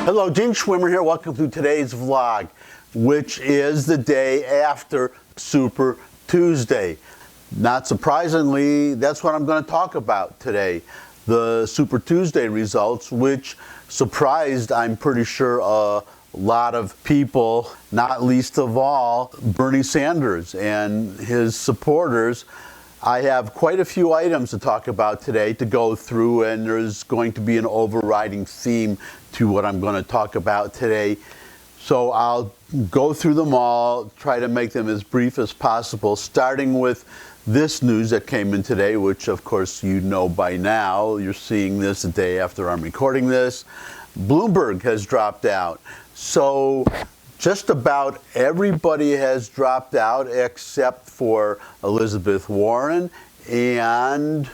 Hello, Gene Schwimmer here. Welcome to today's vlog, which is the day after Super Tuesday. Not surprisingly, that's what I'm going to talk about today. The Super Tuesday results, which surprised, I'm pretty sure, a lot of people, not least of all Bernie Sanders and his supporters. I have quite a few items to talk about today to go through, and there's going to be an overriding theme to what I'm going to talk about today. So I'll go through them all, try to make them as brief as possible, starting with this news that came in today, which of course you know by now. You're seeing this the day after I'm recording this. Bloomberg has dropped out. So just about everybody has dropped out except for Elizabeth Warren and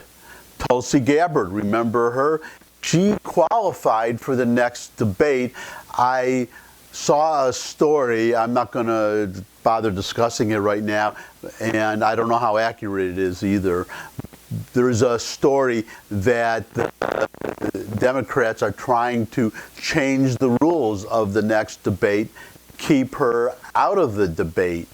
Tulsi Gabbard. Remember her? She qualified for the next debate. I saw a story, I'm not going to bother discussing it right now, and I don't know how accurate it is either. There's a story that the Democrats are trying to change the rules of the next debate, keep her out of the debate.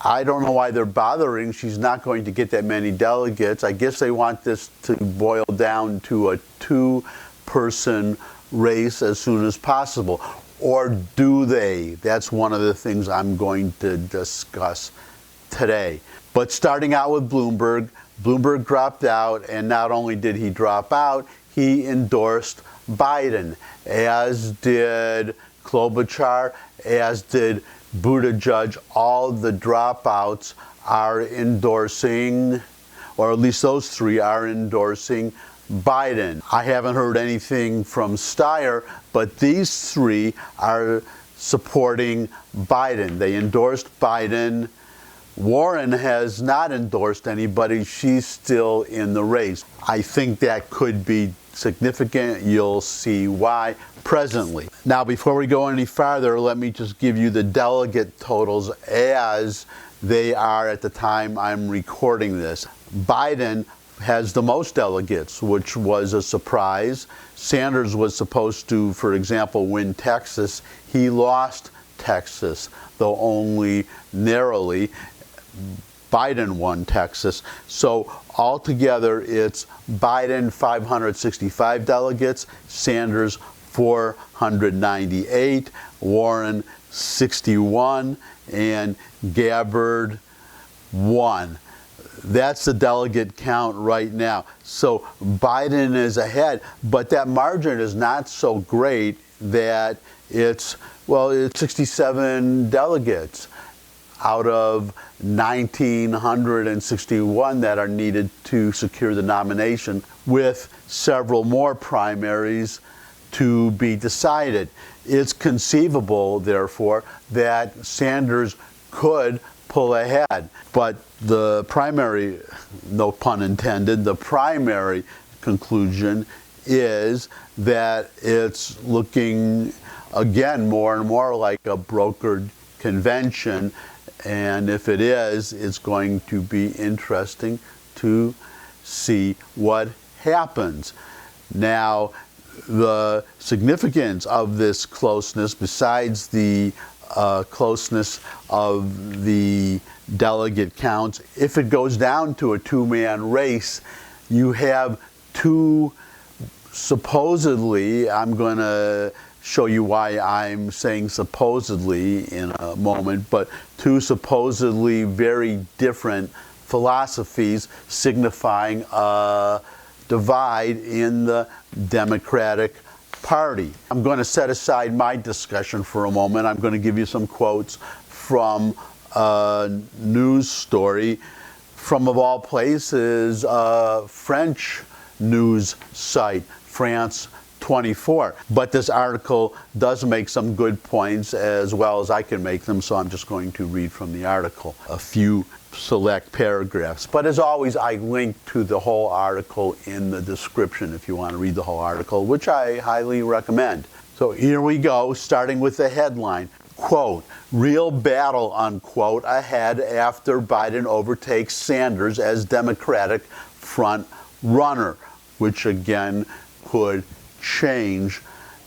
I don't know why they're bothering. She's not going to get that many delegates. I guess they want this to boil down to a two-person race as soon as possible. Or do they? That's one of the things I'm going to discuss today. But starting out with Bloomberg, Bloomberg dropped out, and not only did he drop out, he endorsed Biden, as did Klobuchar, as did Buttigieg. All the dropouts are endorsing, or at least those three are endorsing Biden. I haven't heard anything from Steyer, but these three are supporting Biden. They endorsed Biden. Warren has not endorsed anybody. She's still in the race. I think that could be significant. You'll see why presently. Now, before we go any farther, let me just give you the delegate totals as they are at the time I'm recording this. Biden has the most delegates, which was a surprise. Sanders was supposed to, for example, win Texas. He lost Texas, though only narrowly. Biden won Texas. So altogether, it's Biden 565 delegates, Sanders 498, Warren 61, and Gabbard 1. That's the delegate count right now. So Biden is ahead, but that margin is not so great that it's 67 delegates out of 1,961 that are needed to secure the nomination, with several more primaries to be decided. It's conceivable, therefore, that Sanders could pull ahead. But the primary, no pun intended, the primary conclusion is that it's looking, again, more and more like a brokered convention. And if it is, it's going to be interesting to see what happens. Now, the significance of this closeness, besides the closeness of the delegate counts, if it goes down to a two-man race, you have two supposedly, I'm going to show you why I'm saying supposedly in a moment, but two supposedly very different philosophies signifying a divide in the Democratic Party. I'm going to set aside my discussion for a moment. I'm going to give you some quotes from a news story from, of all places, a French news site, France 24. But this article does make some good points as well as I can make them, so I'm just going to read from the article a few select paragraphs. But as always, I link to the whole article in the description if you want to read the whole article, which I highly recommend. So here we go, starting with the headline. Quote, real battle, unquote, ahead after Biden overtakes Sanders as Democratic front runner, which again could change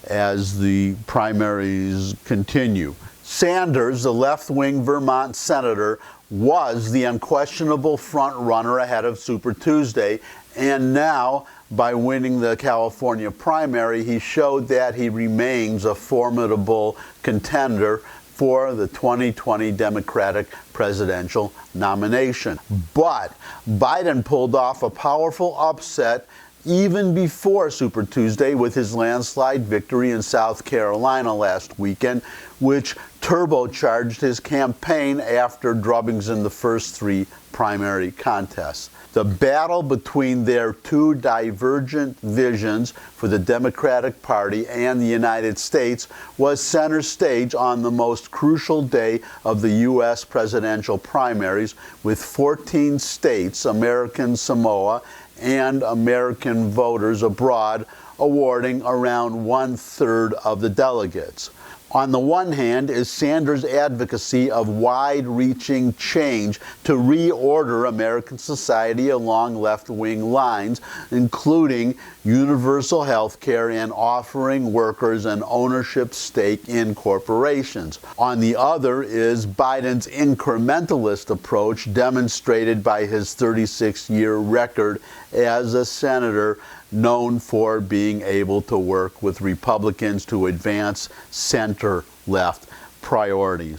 as the primaries continue. Sanders, the left-wing Vermont senator, was the unquestionable front runner ahead of Super Tuesday, and now, by winning the California primary, he showed that he remains a formidable contender for the 2020 Democratic presidential nomination. But Biden pulled off a powerful upset even before Super Tuesday with his landslide victory in South Carolina last weekend, which turbocharged his campaign after drubbings in the first three primary contests. The battle between their two divergent visions for the Democratic Party and the United States was center stage on the most crucial day of the U.S. presidential primaries, with 14 states, American Samoa, and American voters abroad awarding around 1/3 of the delegates. On the one hand is Sanders' advocacy of wide-reaching change to reorder American society along left-wing lines, including universal health care and offering workers an ownership stake in corporations. On the other is Biden's incrementalist approach, demonstrated by his 36-year record as a senator, known for being able to work with Republicans to advance center-left priorities.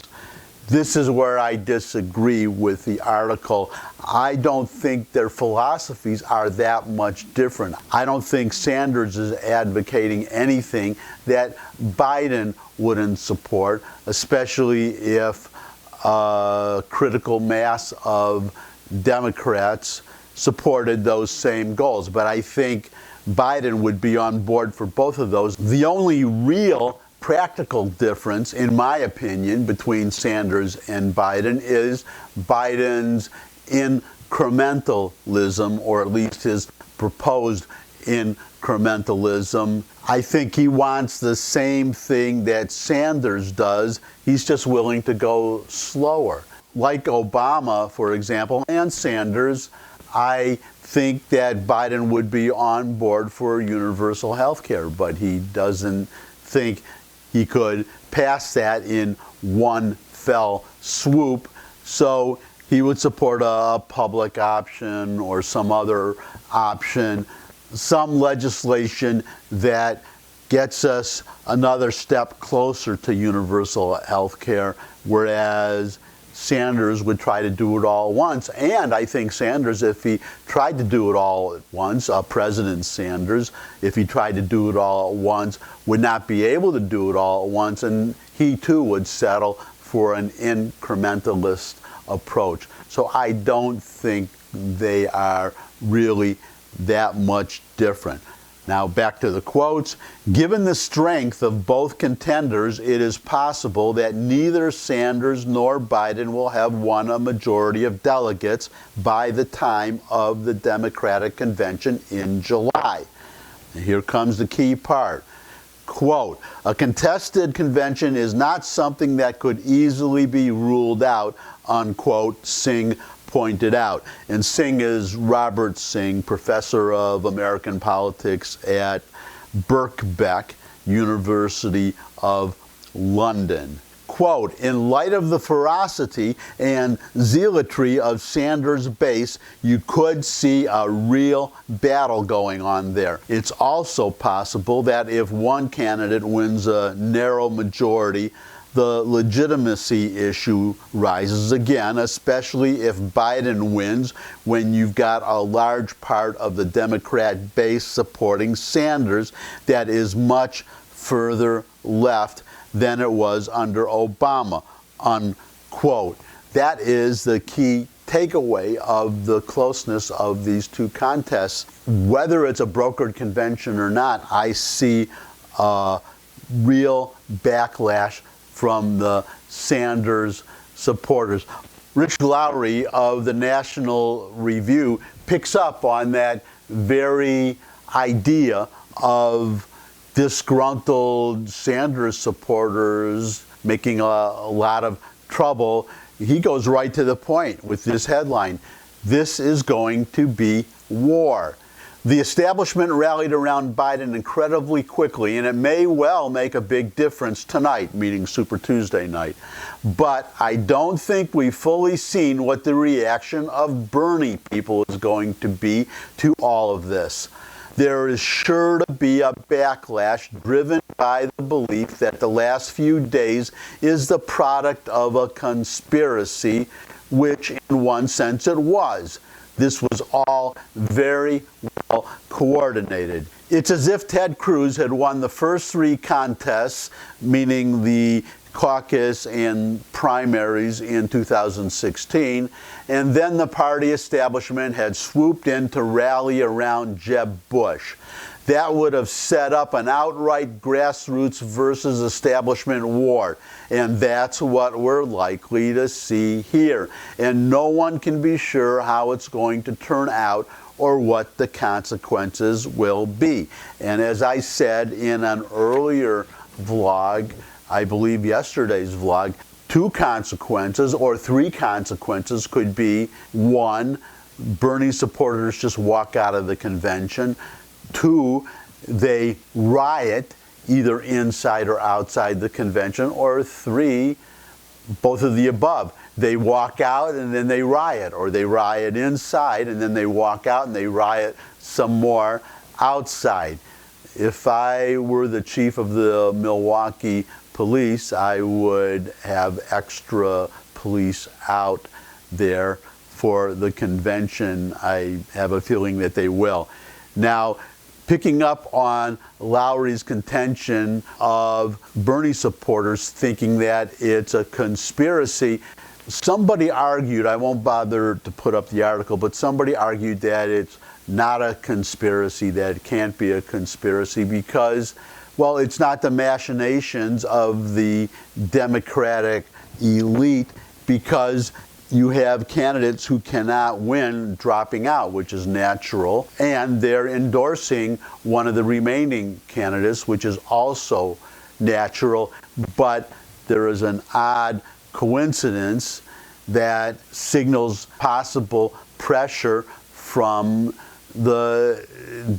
This is where I disagree with the article. I don't think their philosophies are that much different. I don't think Sanders is advocating anything that Biden wouldn't support, especially if a critical mass of Democrats supported those same goals. But I think Biden would be on board for both of those. The only real practical difference, in my opinion, between Sanders and Biden is Biden's incrementalism, or at least his proposed incrementalism. I think he wants the same thing that Sanders does. He's just willing to go slower. Like Obama, for example, and Sanders, I think that Biden would be on board for universal health care, but he doesn't think he could pass that in one fell swoop. So he would support a public option or some other option, some legislation that gets us another step closer to universal health care, whereas Sanders would try to do it all at once. And I think Sanders, if he tried to do it all at once, President Sanders, if he tried to do it all at once, would not be able to do it all at once, and he too would settle for an incrementalist approach. So I don't think they are really that much different. Now back to the quotes. Given the strength of both contenders, it is possible that neither Sanders nor Biden will have won a majority of delegates by the time of the Democratic convention in July. And here comes the key part. Quote, a contested convention is not something that could easily be ruled out, unquote, Singh pointed out. And Singh is Robert Singh, professor of American politics at Birkbeck, University of London. Quote, in light of the ferocity and zealotry of Sanders' base, you could see a real battle going on there. It's also possible that if one candidate wins a narrow majority, the legitimacy issue rises again, especially if Biden wins, when you've got a large part of the Democrat base supporting Sanders that is much further left than it was under Obama, unquote. That is the key takeaway of the closeness of these two contests. Whether it's a brokered convention or not, I see a real backlash from the Sanders supporters. Rich Lowry of the National Review picks up on that very idea of disgruntled Sanders supporters making a lot of trouble. He goes right to the point with this headline: this is going to be war. The establishment rallied around Biden incredibly quickly, and it may well make a big difference tonight, meaning Super Tuesday night. But I don't think we've fully seen what the reaction of Bernie people is going to be to all of this. There is sure to be a backlash driven by the belief that the last few days is the product of a conspiracy, which in one sense it was. This was all very well coordinated. It's as if Ted Cruz had won the first three contests, meaning the caucus and primaries in 2016, and then the party establishment had swooped in to rally around Jeb Bush. That would have set up an outright grassroots versus establishment war, and that's what we're likely to see here. And no one can be sure how it's going to turn out or what the consequences will be. And as I said in an earlier vlog, I believe yesterday's vlog, two consequences or three consequences could be: one, Bernie supporters just walk out of the convention; two, they riot either inside or outside the convention; or three, both of the above. They walk out and then they riot, or they riot inside and then they walk out and they riot some more outside. If I were the chief of the Milwaukee police, I would have extra police out there for the convention. I have a feeling that they will. Now, picking up on Lowry's contention of Bernie supporters thinking that it's a conspiracy, somebody argued, I won't bother to put up the article, but somebody argued that it's not a conspiracy, that it can't be a conspiracy because, well, it's not the machinations of the Democratic elite, because you have candidates who cannot win dropping out, which is natural, and they're endorsing one of the remaining candidates, which is also natural. But there is an odd coincidence that signals possible pressure from the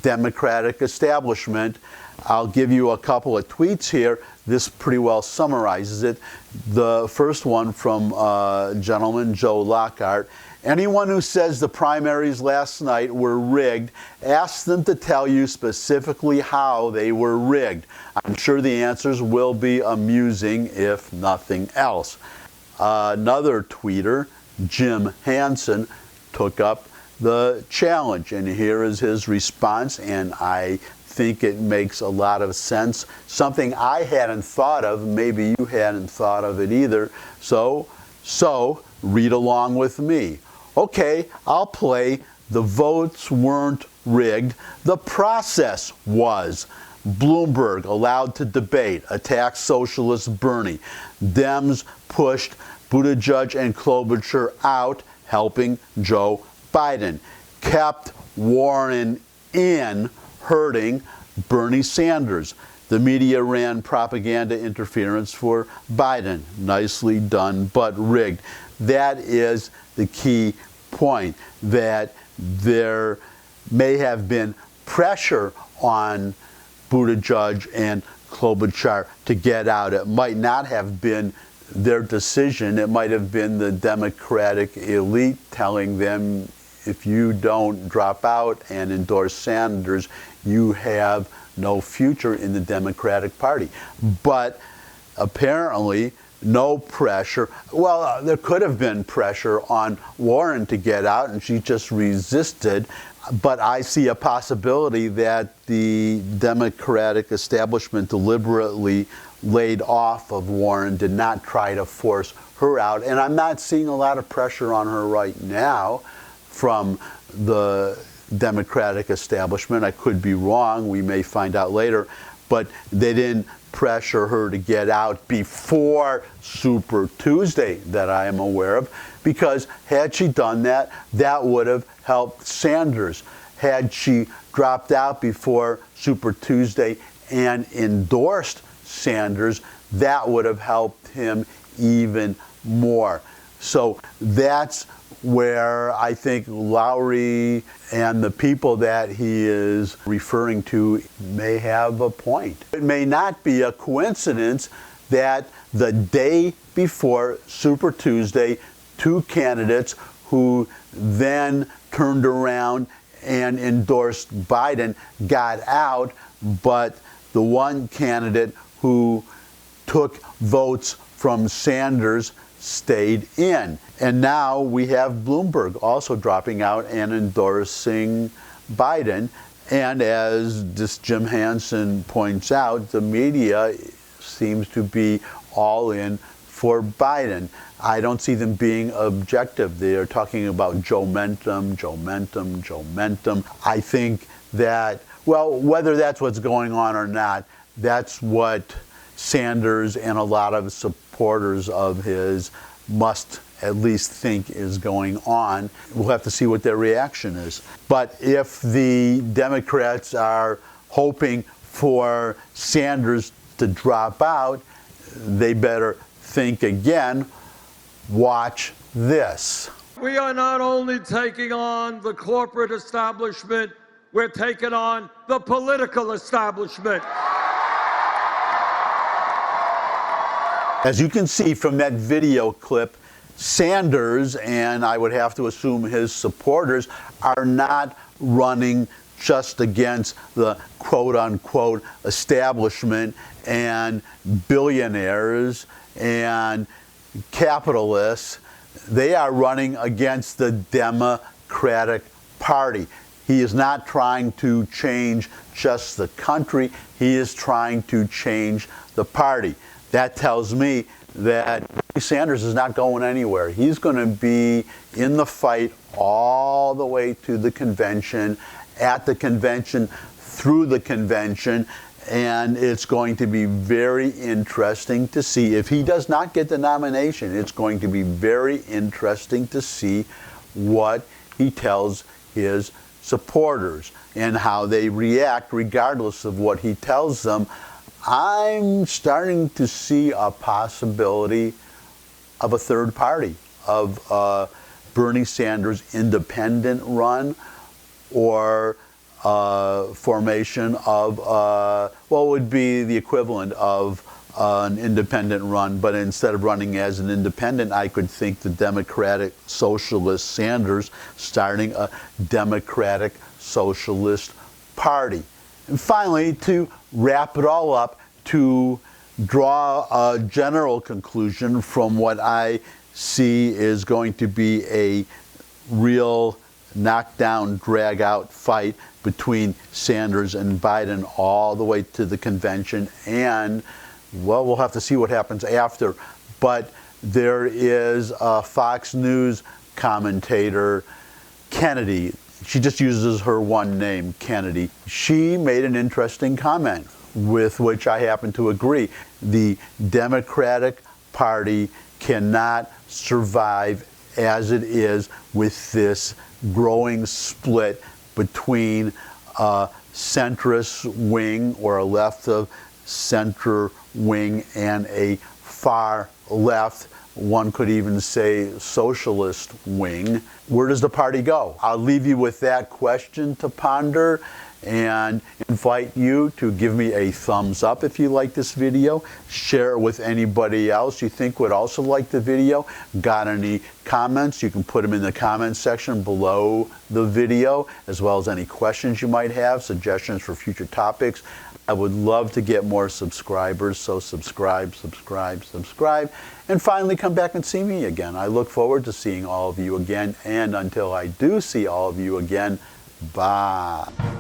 Democratic establishment. I'll give you a couple of tweets here. This pretty well summarizes it. The first one from gentleman Joe Lockhart. Anyone who says the primaries last night were rigged, ask them to tell you specifically how they were rigged. I'm sure the answers will be amusing, if nothing else. Another tweeter, Jim Hansen, took up the challenge, and here is his response, and I think it makes a lot of sense. Something I hadn't thought of, maybe you hadn't thought of it either, so read along with me. Okay, I'll play The Votes Weren't Rigged, the process was. Bloomberg allowed to debate, attacked socialist Bernie. Dems pushed Buttigieg and Klobuchar out, helping Joe Biden. Kept Warren in, hurting Bernie Sanders. The media ran propaganda interference for Biden. Nicely done, but rigged. That is the key point, that there may have been pressure on Buttigieg and Klobuchar to get out. It might not have been their decision. It might have been the Democratic elite telling them, if you don't drop out and endorse Sanders, you have no future in the Democratic Party. But apparently, no pressure. Well, there could have been pressure on Warren to get out, and she just resisted. But I see a possibility that the Democratic establishment deliberately laid off of Warren, did not try to force her out. And I'm not seeing a lot of pressure on her right now from the Democratic establishment. I could be wrong. We may find out later. But they didn't pressure her to get out before Super Tuesday that I am aware of, because had she done that, that would have helped Sanders. Had she dropped out before Super Tuesday and endorsed Sanders, that would have helped him even more. So that's where I think Lowry and the people that he is referring to may have a point. It may not be a coincidence that the day before Super Tuesday, two candidates who then turned around and endorsed Biden got out, but the one candidate who took votes from Sanders stayed in. And now we have Bloomberg also dropping out and endorsing Biden. And as this Jim Hansen points out, the media seems to be all in for Biden. I don't see them being objective. They are talking about Joe-mentum. I think that, well, whether that's what's going on or not, that's what Sanders and a lot of supporters of his must at least think is going on. We'll have to see what their reaction is. But if the Democrats are hoping for Sanders to drop out, they better think again. Watch this. We are not only taking on the corporate establishment, we're taking on the political establishment. As you can see from that video clip, Sanders, and I would have to assume his supporters, are not running just against the quote-unquote establishment and billionaires and capitalists. They are running against the Democratic Party. He is not trying to change just the country. He is trying to change the party. That tells me that Sanders is not going anywhere. He's going to be in the fight all the way to the convention, at the convention, through the convention, and it's going to be very interesting to see. If he does not get the nomination, it's going to be very interesting to see what he tells his supporters and how they react regardless of what he tells them. I'm starting to see a possibility of a third party, of Bernie Sanders' independent run, or formation of, what would be the equivalent of an independent run, but instead of running as an independent, I could think the Democratic Socialist Sanders starting a Democratic Socialist Party. And finally, to wrap it all up, to draw a general conclusion from what I see is going to be a real knockdown, drag-out fight between Sanders and Biden all the way to the convention, and, well, we'll have to see what happens after. But there is a Fox News commentator, Kennedy. She just uses her one name, Kennedy. She made an interesting comment with which I happen to agree. The Democratic Party cannot survive as it is with this growing split between a centrist wing or a left of center wing and a far left, one could even say socialist wing. Where does the party go? I'll leave you with that question to ponder and invite you to give me a thumbs up if you like this video. Share it with anybody else you think would also like the video. Got any comments? You can put them in the comments section below the video, as well as any questions you might have, suggestions for future topics. I would love to get more subscribers, so subscribe. And finally, come back and see me again. I look forward to seeing all of you again, and until I do see all of you again, bye.